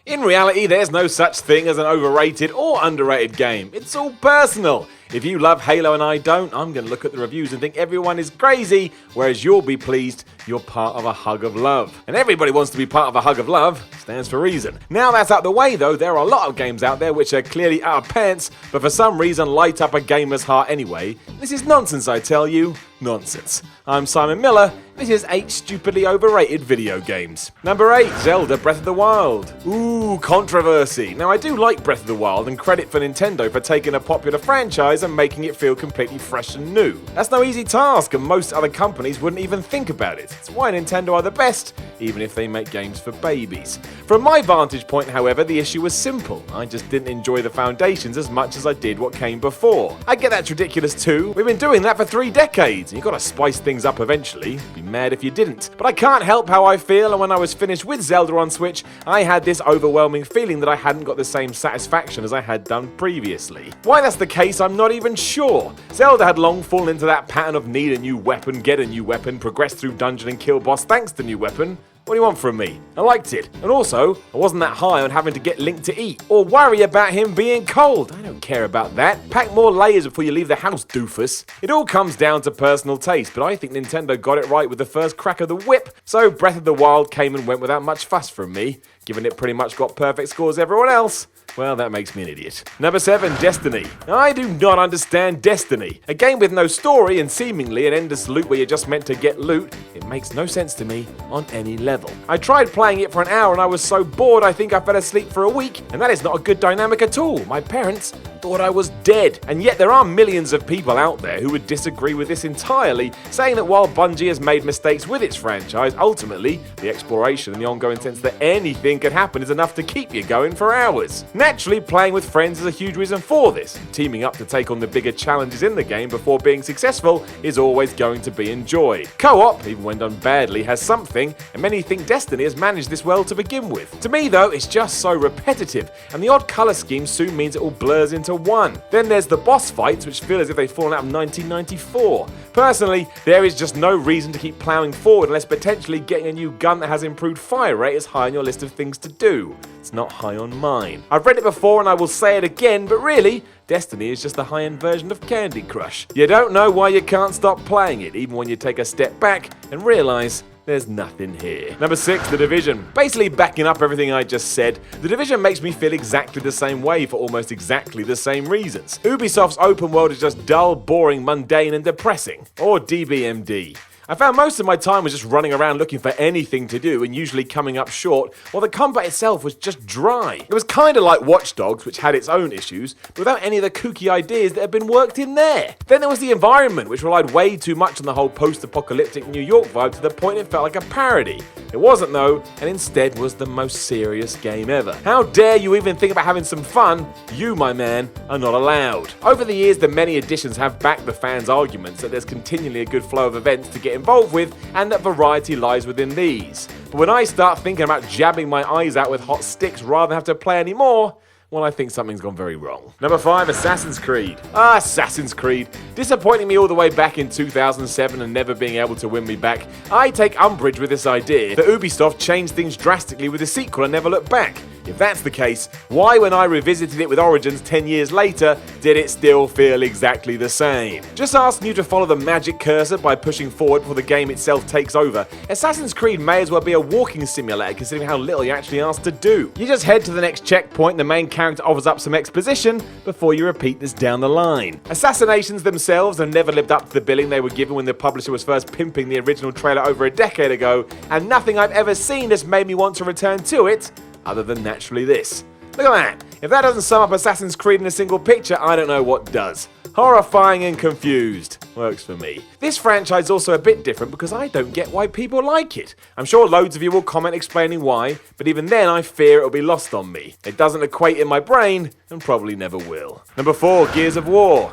In reality, there's no such thing as an overrated or underrated game. It's all personal. If you love Halo and I don't, I'm going to look at the reviews and think everyone is crazy, whereas you'll be pleased you're part of a hug of love. And everybody wants to be part of a hug of love, stands for reason. Now that's out the way though, there are a lot of games out there which are clearly out of pants, but for some reason light up a gamer's heart anyway. This is nonsense, I tell you. Nonsense. I'm Simon Miller. This is 8 stupidly overrated video games. Number 8, Zelda Breath of the Wild. Ooh, controversy. Now I do like Breath of the Wild and credit for Nintendo for taking a popular franchise and making it feel completely fresh and new. That's no easy task and most other companies wouldn't even think about it. It's why Nintendo are the best, even if they make games for babies. From my vantage point, however, the issue was simple. I just didn't enjoy the foundations as much as I did what came before. I get that's ridiculous too. We've been doing that for 3 decades. You've got to spice things up eventually. Be mad if you didn't. But I can't help how I feel, and when I was finished with Zelda on Switch, I had this overwhelming feeling that I hadn't got the same satisfaction as I had done previously. Why that's the case, I'm not even sure. Zelda had long fallen into that pattern of need a new weapon, get a new weapon, progress through dungeon and kill boss thanks to new weapon. What do you want from me? I liked it. And also, I wasn't that high on having to get Link to eat, or worry about him being cold. I don't care about that. Pack more layers before you leave the house, doofus. It all comes down to personal taste, but I think Nintendo got it right with the first crack of the whip, so Breath of the Wild came and went without much fuss from me. Given it pretty much got perfect scores everyone else, well, that makes me an idiot. Number 7, Destiny. I do not understand Destiny. A game with no story and seemingly an endless loop where you're just meant to get loot. It makes no sense to me on any level. I tried playing it for an hour and I was so bored I think I fell asleep for a week, and that is not a good dynamic at all. My parents thought I was dead. And yet there are millions of people out there who would disagree with this entirely, saying that while Bungie has made mistakes with its franchise, ultimately, the exploration and the ongoing sense that anything can happen is enough to keep you going for hours. Naturally, playing with friends is a huge reason for this. Teaming up to take on the bigger challenges in the game before being successful is always going to be enjoyed. Co-op, even when done badly, has something, and many think Destiny has managed this well to begin with. To me though, it's just so repetitive, and the odd colour scheme soon means it all blurs into one. Then there's the boss fights, which feel as if they've fallen out of 1994. Personally, there is just no reason to keep ploughing forward unless potentially getting a new gun that has improved fire rate is high on your list of things to do. It's not high on mine. I've read it before and I will say it again, but really, Destiny is just the high-end version of Candy Crush. You don't know why you can't stop playing it, even when you take a step back and realise there's nothing here. Number 6, The Division. Basically backing up everything I just said, The Division makes me feel exactly the same way for almost exactly the same reasons. Ubisoft's open world is just dull, boring, mundane and depressing. Or DBMD. I found most of my time was just running around looking for anything to do and usually coming up short, while the combat itself was just dry. It was kind of like Watch Dogs, which had its own issues, but without any of the kooky ideas that had been worked in there. Then there was the environment, which relied way too much on the whole post-apocalyptic New York vibe to the point it felt like a parody. It wasn't though, and instead was the most serious game ever. How dare you even think about having some fun? You, my man, are not allowed. Over the years, the many additions have backed the fans' arguments that there's continually a good flow of events to get involved with, and that variety lies within these. But when I start thinking about jabbing my eyes out with hot sticks rather than have to play anymore, well, I think something's gone very wrong. Number 5, Assassin's Creed. Assassin's Creed. Disappointing me all the way back in 2007 and never being able to win me back. I take umbrage with this idea that Ubisoft changed things drastically with the sequel and never looked back. If that's the case, why when I revisited it with Origins 10 years later, did it still feel exactly the same? Just asking you to follow the magic cursor by pushing forward before the game itself takes over, Assassin's Creed may as well be a walking simulator considering how little you're actually asked to do. You just head to the next checkpoint, the main character offers up some exposition before you repeat this down the line. Assassinations themselves have never lived up to the billing they were given when the publisher was first pimping the original trailer over a decade ago, and nothing I've ever seen has made me want to return to it, other than naturally this. Look at that! If that doesn't sum up Assassin's Creed in a single picture, I don't know what does. Horrifying and confused. Works for me. This franchise is also a bit different because I don't get why people like it. I'm sure loads of you will comment explaining why, but even then I fear it'll be lost on me. It doesn't equate in my brain, and probably never will. Number 4, Gears of War.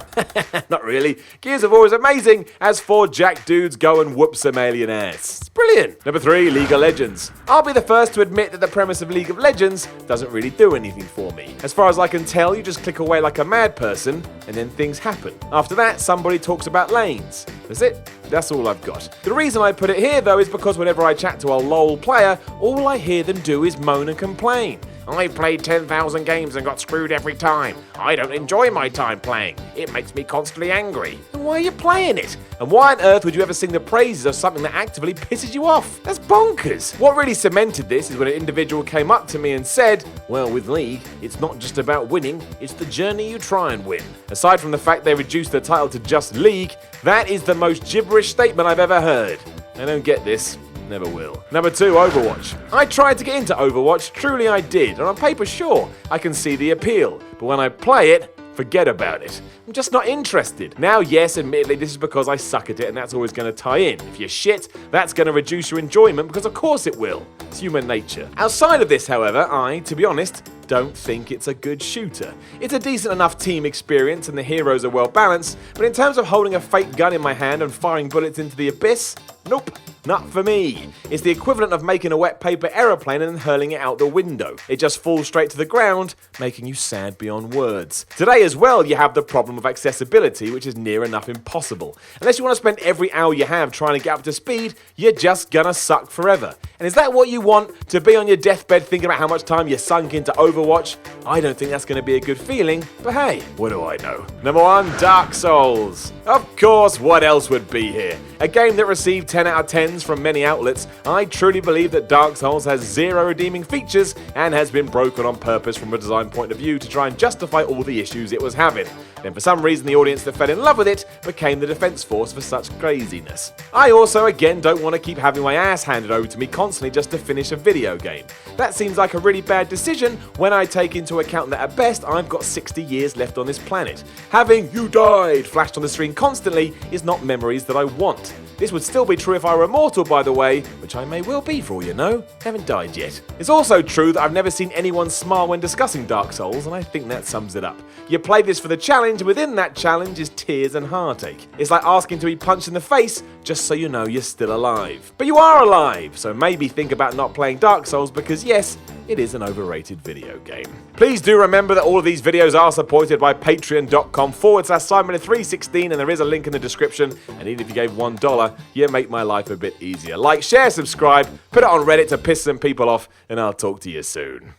Not really. Gears of War is amazing as 4 jack dudes go and whoop some alien ass. It's brilliant. Number 3, League of Legends. I'll be the first to admit that the premise of League of Legends doesn't really do anything for me. As far as I can tell, you just click away like a mad person, and then things happen. After that, somebody talks about lanes. That's it. That's all I've got. The reason I put it here though is because whenever I chat to a LOL player, all I hear them do is moan and complain. I've played 10,000 games and got screwed every time. I don't enjoy my time playing. It makes me constantly angry. Then why are you playing it? And why on earth would you ever sing the praises of something that actively pisses you off? That's bonkers. What really cemented this is when an individual came up to me and said, well, with League, it's not just about winning, it's the journey you try and win. Aside from the fact they reduced the title to just League, that is the most gibberish statement I've ever heard. I don't get this. Never will. Number 2, Overwatch. I tried to get into Overwatch, truly I did, and on paper, sure, I can see the appeal, but when I play it, forget about it. I'm just not interested. Now, yes, admittedly, this is because I suck at it and that's always going to tie in. If you're shit, that's going to reduce your enjoyment because of course it will. It's human nature. Outside of this, however, I, to be honest, don't think it's a good shooter. It's a decent enough team experience and the heroes are well balanced, but in terms of holding a fake gun in my hand and firing bullets into the abyss, nope. Not for me. It's the equivalent of making a wet paper aeroplane and then hurling it out the window. It just falls straight to the ground, making you sad beyond words. Today as well, you have the problem of accessibility, which is near enough impossible. Unless you want to spend every hour you have trying to get up to speed, you're just gonna suck forever. And is that what you want? To be on your deathbed thinking about how much time you sunk into Overwatch? I don't think that's gonna be a good feeling, but hey, what do I know? Number 1, Dark Souls. Of course, what else would be here? A game that received 10 out of 10s from many outlets. I truly believe that Dark Souls has zero redeeming features and has been broken on purpose from a design point of view to try and justify all the issues it was having. Then for some reason the audience that fell in love with it became the defense force for such craziness. I also again don't want to keep having my ass handed over to me constantly just to finish a video game. That seems like a really bad decision when I take into account that at best I've got 60 years left on this planet. Having "you died" flashed on the screen constantly is not memories that I want. This would still be true if I were immortal, by the way, which I may well be for all you know. Haven't died yet. It's also true that I've never seen anyone smile when discussing Dark Souls, and I think that sums it up. You play this for the challenge, and within that challenge is tears and heartache. It's like asking to be punched in the face just so you know you're still alive. But you are alive, so maybe think about not playing Dark Souls because yes, it is an overrated video game. Please do remember that all of these videos are supported by patreon.com/Simon316 and there is a link in the description, and even if you gave $1, you make my life a bit easier. Like, share, subscribe, put it on Reddit to piss some people off, and I'll talk to you soon.